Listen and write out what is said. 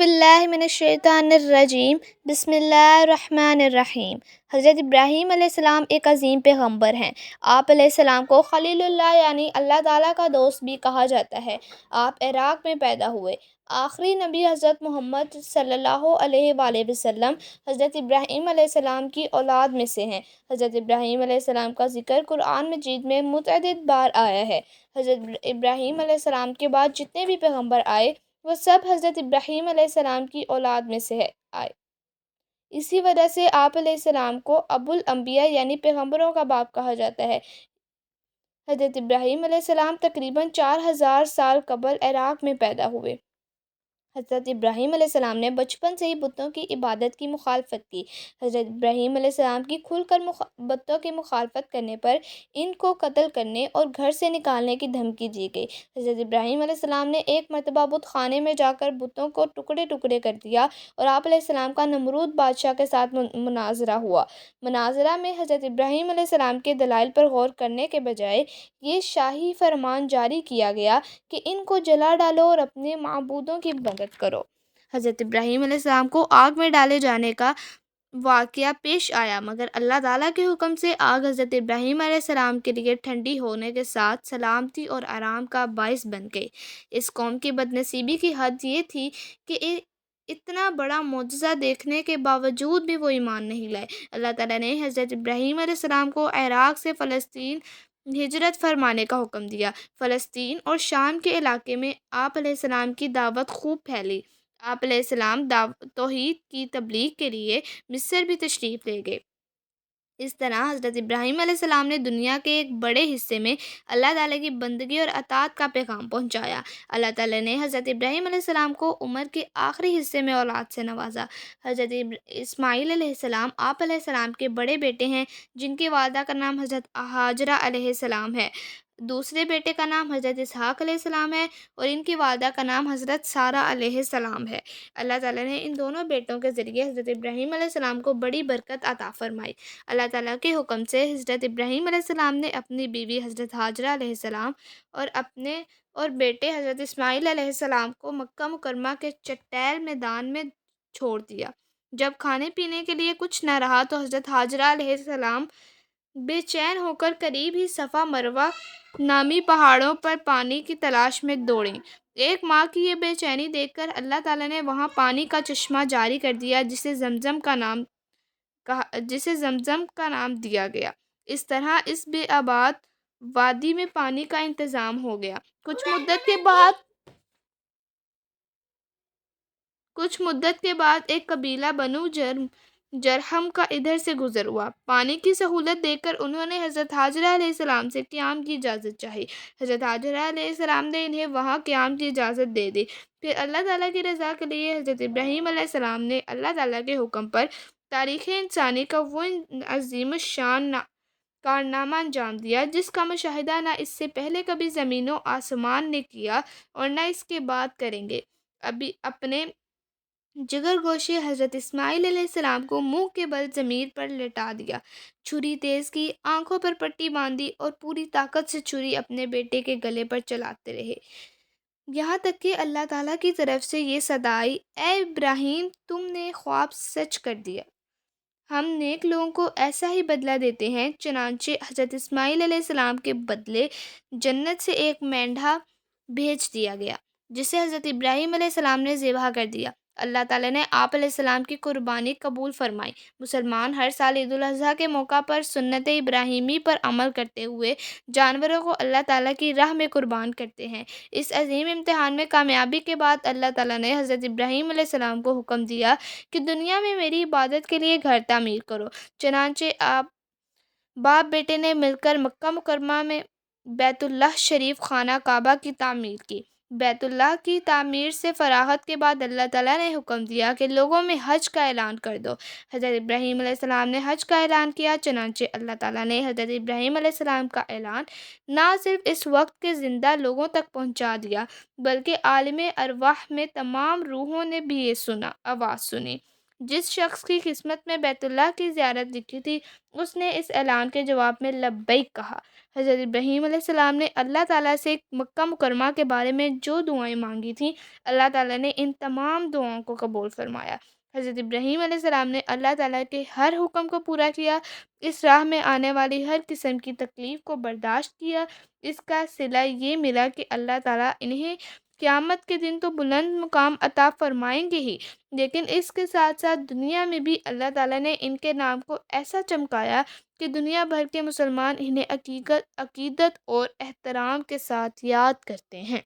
باللہ من الشیطان الرجیم بسم اللہ الرحمن الرحیم۔ حضرت ابراہیم علیہ السلام ایک عظیم پیغمبر ہیں۔ آپ علیہ السلام کو خلیل اللہ یعنی اللہ تعالیٰ کا دوست بھی کہا جاتا ہے۔ آپ عراق میں پیدا ہوئے۔ آخری نبی حضرت محمد صلی اللہ علیہ وآلہ وسلم حضرت ابراہیم علیہ السلام کی اولاد میں سے ہیں۔ حضرت ابراہیم علیہ السلام کا ذکر قرآن مجید میں متعدد بار آیا ہے۔ حضرت ابراہیم علیہ السلام کے بعد جتنے بھی پیغمبر آئے وہ سب حضرت ابراہیم علیہ السلام کی اولاد میں سے آئے۔ اسی وجہ سے آپ علیہ السلام کو ابو الانبیاء یعنی پیغمبروں کا باپ کہا جاتا ہے۔ حضرت ابراہیم علیہ السلام تقریباً 4000 سال قبل عراق میں پیدا ہوئے۔ حضرت ابراہیم علیہ السلام نے بچپن سے ہی بتوں کی عبادت کی مخالفت کی۔ حضرت ابراہیم علیہ السلام کی کھل کر بتوں کی مخالفت کرنے پر ان کو قتل کرنے اور گھر سے نکالنے کی دھمکی دی گئی۔ حضرت ابراہیم علیہ السلام نے ایک مرتبہ بت خانے میں جا کر بتوں کو ٹکڑے ٹکڑے کر دیا اور آپ علیہ السلام کا نمرود بادشاہ کے ساتھ مناظرہ ہوا۔ مناظرہ میں حضرت ابراہیم علیہ السلام کے دلائل پر غور کرنے کے بجائے یہ شاہی فرمان جاری کیا گیا کہ ان کو جلا ڈالو اور اپنے معبودوں کی مدد کرو۔ حضرت ابراہیم علیہ السلام کو آگ میں ڈالے جانے کا واقعہ پیش آیا، مگر اللہ تعالیٰ کے حکم سے آگ حضرت ابراہیم علیہ السلام کے لیے ٹھنڈی ہونے کے ساتھ سلامتی اور آرام کا باعث بن گئی۔ اس قوم کی بد نصیبی کی حد یہ تھی کہ اتنا بڑا معجزہ دیکھنے کے باوجود بھی وہ ایمان نہیں لائے۔ اللہ تعالیٰ نے حضرت ابراہیم علیہ السلام کو عراق سے فلسطین ہجرت فرمانے کا حکم دیا۔ فلسطین اور شام کے علاقے میں آپ علیہ السلام کی دعوت خوب پھیلی۔ آپ علیہ السلام توحید کی تبلیغ کے لیے مصر بھی تشریف لے گئے۔ اس طرح حضرت ابراہیم علیہ السلام نے دنیا کے ایک بڑے حصے میں اللہ تعالیٰ کی بندگی اور اطاعت کا پیغام پہنچایا۔ اللہ تعالیٰ نے حضرت ابراہیم علیہ السلام کو عمر کے آخری حصے میں اولاد سے نوازا۔ حضرت اسماعیل علیہ السلام آپ علیہ السلام کے بڑے بیٹے ہیں، جن کی والدہ کا نام حضرت ہاجرہ علیہ السلام ہے۔ دوسرے بیٹے کا نام حضرت اسحاق علیہ السلام ہے اور ان کی والدہ کا نام حضرت سارہ علیہ السلام ہے۔ اللہ تعالیٰ نے ان دونوں بیٹوں کے ذریعے حضرت ابراہیم علیہ السلام کو بڑی برکت عطا فرمائی۔ اللہ تعالیٰ کے حکم سے حضرت ابراہیم علیہ السلام نے اپنی بیوی حضرت ہاجرہ علیہ السلام اور بیٹے حضرت اسماعیل علیہ السلام کو مکہ مکرمہ کے چٹیل میدان میں چھوڑ دیا۔ جب کھانے پینے کے لیے کچھ نہ رہا تو حضرت ہاجرہ علیہ السلام بے چین ہو کر قریب ہی صفا مروہ نامی پہاڑوں پر پانی کی تلاش میں دوڑیں۔ ایک ماں کی یہ بے چینی دیکھ کر اللہ تعالیٰ نے وہاں پانی کا چشمہ جاری کر دیا جسے زمزم کا نام دیا گیا۔ اس طرح اس بے آباد وادی میں پانی کا انتظام ہو گیا۔ کچھ مدت کے بعد ایک قبیلہ بنو جرہم کا ادھر سے گزر ہوا۔ پانی کی سہولت دیکھ کر انہوں نے حضرت ہاجرہ علیہ السلام سے قیام کی اجازت چاہی۔ حضرت ہاجرہ علیہ السلام نے انہیں وہاں قیام کی اجازت دے دی۔ پھر اللہ تعالیٰ کی رضا کے لیے حضرت ابراہیم علیہ السلام نے اللہ تعالیٰ کے حکم پر تاریخ انسانی کا وہ عظیم الشان کارنامہ انجام دیا جس کا مشاہدہ نہ اس سے پہلے کبھی زمین و آسمان نے کیا اور نہ اس کے بعد کریں گے۔ اپنے جگر گوشے حضرت اسماعیل علیہ السلام کو منہ کے بل زمین پر لٹا دیا، چھری تیز کی، آنکھوں پر پٹی باندھی اور پوری طاقت سے چھری اپنے بیٹے کے گلے پر چلاتے رہے، یہاں تک کہ اللہ تعالیٰ کی طرف سے یہ صدا آئی، اے ابراہیم، تم نے خواب سچ کر دیا، ہم نیک لوگوں کو ایسا ہی بدلہ دیتے ہیں۔ چنانچہ حضرت اسماعیل علیہ السلام کے بدلے جنت سے ایک مینڈھا بھیج دیا گیا جسے حضرت ابراہیم علیہ السلام نے ذبح کر دیا۔ اللہ تعالیٰ نے آپ علیہ السلام کی قربانی قبول فرمائی۔ مسلمان ہر سال عید الاضحیٰ کے موقع پر سنت ابراہیمی پر عمل کرتے ہوئے جانوروں کو اللہ تعالیٰ کی راہ میں قربان کرتے ہیں۔ اس عظیم امتحان میں کامیابی کے بعد اللہ تعالیٰ نے حضرت ابراہیم علیہ السلام کو حکم دیا کہ دنیا میں میری عبادت کے لیے گھر تعمیر کرو۔ چنانچہ آپ باپ بیٹے نے مل کر مکہ مکرمہ میں بیت اللہ شریف خانہ کعبہ کی تعمیر کی۔ بیت اللہ کی تعمیر سے فراغت کے بعد اللہ تعالیٰ نے حکم دیا کہ لوگوں میں حج کا اعلان کر دو۔ حضرت ابراہیم علیہ السلام نے حج کا اعلان کیا، چنانچہ اللہ تعالیٰ نے حضرت ابراہیم علیہ السلام کا اعلان نہ صرف اس وقت کے زندہ لوگوں تک پہنچا دیا بلکہ عالم ارواح میں تمام روحوں نے بھی یہ آواز سنی۔ جس شخص کی قسمت میں بیت اللہ کی زیارت لکھی تھی اس نے اس اعلان کے جواب میں لبیک کہا۔ حضرت ابراہیم علیہ السلام نے اللہ تعالیٰ سے مکہ مکرمہ کے بارے میں جو دعائیں مانگی تھیں، اللہ تعالیٰ نے ان تمام دعاؤں کو قبول فرمایا۔ حضرت ابراہیم علیہ السلام نے اللہ تعالیٰ کے ہر حکم کو پورا کیا، اس راہ میں آنے والی ہر قسم کی تکلیف کو برداشت کیا۔ اس کا صلہ یہ ملا کہ اللہ تعالیٰ انہیں قیامت کے دن تو بلند مقام عطا فرمائیں گے ہی، لیکن اس کے ساتھ ساتھ دنیا میں بھی اللہ تعالیٰ نے ان کے نام کو ایسا چمکایا کہ دنیا بھر کے مسلمان انہیں عقیدت اور احترام کے ساتھ یاد کرتے ہیں۔